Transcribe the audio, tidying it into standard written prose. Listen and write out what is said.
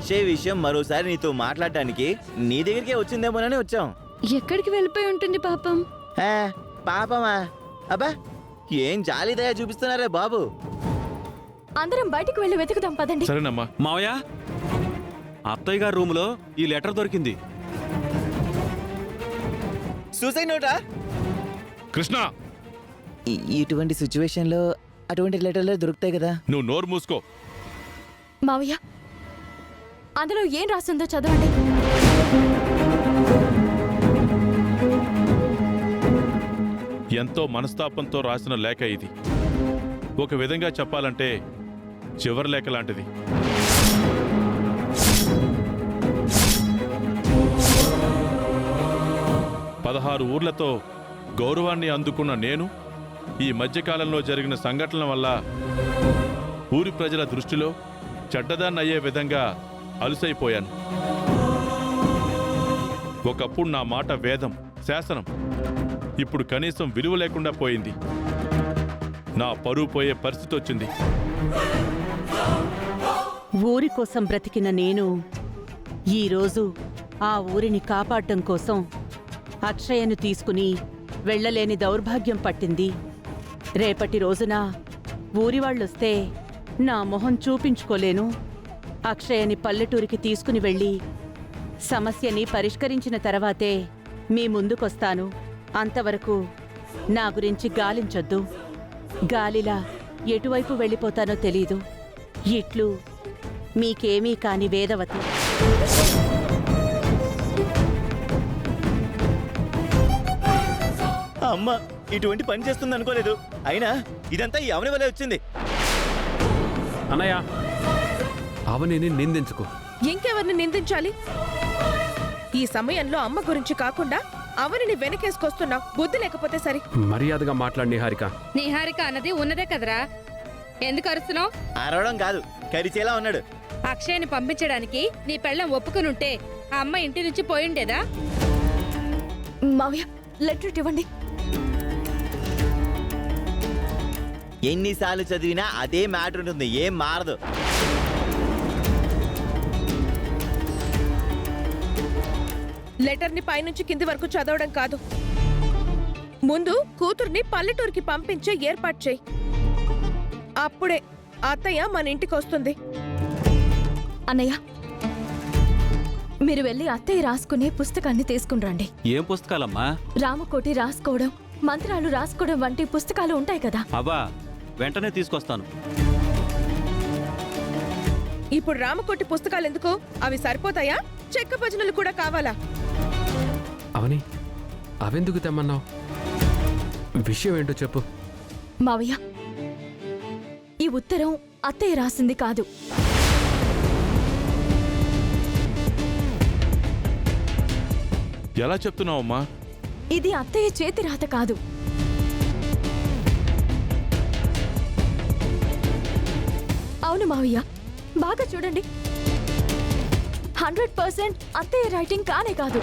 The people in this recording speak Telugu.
అక్షయ్ విషయం మరోసారి నీతో మాట్లాడడానికి నీ దగ్గరికే వచ్చిందేమోనని వచ్చాం. ఎక్కడికి వెళ్ళిపోయి ఉంటుంది పాపం? పాపమా? అబ్బా, ఏం జాలి దయ చూపిస్తున్నారే బాబు. అందరం బయటికి వెళ్ళి వెతుకుదాం పదండి. సరేనమ్మా. మావయ్య, అత్తయ్య గారి రూములో ఈ లెటర్ దొరికింది. సూసైడ్ నోటా? కృష్ణ, ఇటువంటి సిచ్యువేషన్ లో అటువంటి లెటర్లే దొరుకుతాయి కదా. నువ్వు నోరు మూసుకో. మావయ్య, అందులో ఏం రాసిందో చదవండి. ఎంతో మనస్తాపంతో రాసిన లేఖ ఇది. ఒక విధంగా చెప్పాలంటే చివరి లేఖ లాంటిది. పదహారు ఊర్లతో గౌరవాన్ని అందుకున్న నేను ఈ మధ్యకాలంలో జరిగిన సంఘటనల వల్ల ఊరి ప్రజల దృష్టిలో చెడ్డదాన్నయ్యే విధంగా అలుసైపోయాను. ఒకప్పుడు నా మాట వేదం, శాసనం. ఇప్పుడు కనీసం విలువ లేకుండా పోయింది. నా పరువు పోయే పరిస్థితి వచ్చింది. ఊరి కోసం బ్రతికిన నేను ఈరోజు ఆ ఊరిని కాపాడటం కోసం అక్షయను తీసుకుని వెళ్ళలేని దౌర్భాగ్యం పట్టింది. రేపటి రోజున ఊరివాళ్ళొస్తే నా మొహం చూపించుకోలేను. అక్షయని పల్లెటూరికి తీసుకుని వెళ్ళి సమస్యని పరిష్కరించిన తర్వాతే మీ ముందుకొస్తాను. అంతవరకు నా గురించి గాలించొద్దు. గాలిలా ఎటువైపు వెళ్ళిపోతానో తెలీదు. ఇట్లు మీకేమీ కాని వేదవతి. అమ్మ ఇటువంటి పని చేస్తుంది అనుకోలేదు. అయినా ఇదంతా ఎవరి వల్లే వచ్చింది. అన్నయ్య, అవనిని నిందించుకో. ఇంకెవరిని నిందించాలి? ఈ సమయంలో అమ్మ గురించి కాకుండా అవనిని వెనకేసుకొస్తున్నావు. బుద్ధి లేకపోతే సరి. మర్యాదగా మాట్లాడి నిహారిక. నిహారిక అన్నది ఉన్నదే కదరా, ఎందుకు అరుస్తున్నావు? అరవడం కాదు, కరిచేలా ఉన్నాడు. అక్షయ్ని పంపించడానికి నీ పెళ్ళం ఒప్పుకునుంటే ఆ అమ్మ ఇంటి నుంచి పోయిండేదా? మావయ్య, లెటర్ ఇవ్వండి. ఎన్నిసార్లు చదివినా అదే మ్యాటర్ ఉంటుంది, ఏం మారదు. లెటర్ని పైనుంచి కింది వరకు చదవడం కాదు, ముందు కూతుర్ని పల్లెటూరికి పంపించే ఏర్పాటు చేయి. అప్పుడే అత్తయ్య మన ఇంటికి వస్తుంది. అన్నయ్య, మీరు వెళ్ళి అత్తయ్య రాసుకునే పుస్తకాన్ని తీసుకుని రండి. ఏం పుస్తకాలమ్మా? రామకోటి రాసుకోవడం, మంత్రాలు రాసుకోవడం వంటి పుస్తకాలు ఉంటాయి కదా. అబ్బా, వెంటనే తీసుకొస్తాను. ఇప్పుడు రామకోటి పుస్తకాలు ఎందుకు? అవి సరిపోతాయా? చెక్క భజనలు కూడా కావాలా? అవని, అవెందుకు తెమ్మన్నావు? విషయం ఏంటో చెప్పు. మావయ్య, ఈ ఉత్తరం అత్తయ్య రాసింది కాదు. ఎలా చెప్తున్నావమ్మా? ఇది అత్తయ్య చేతి రాత కాదు. అవును మావయ్య, బాగా చూడండి. 100% అత్తయ్య రైటింగ్ కానే కాదు.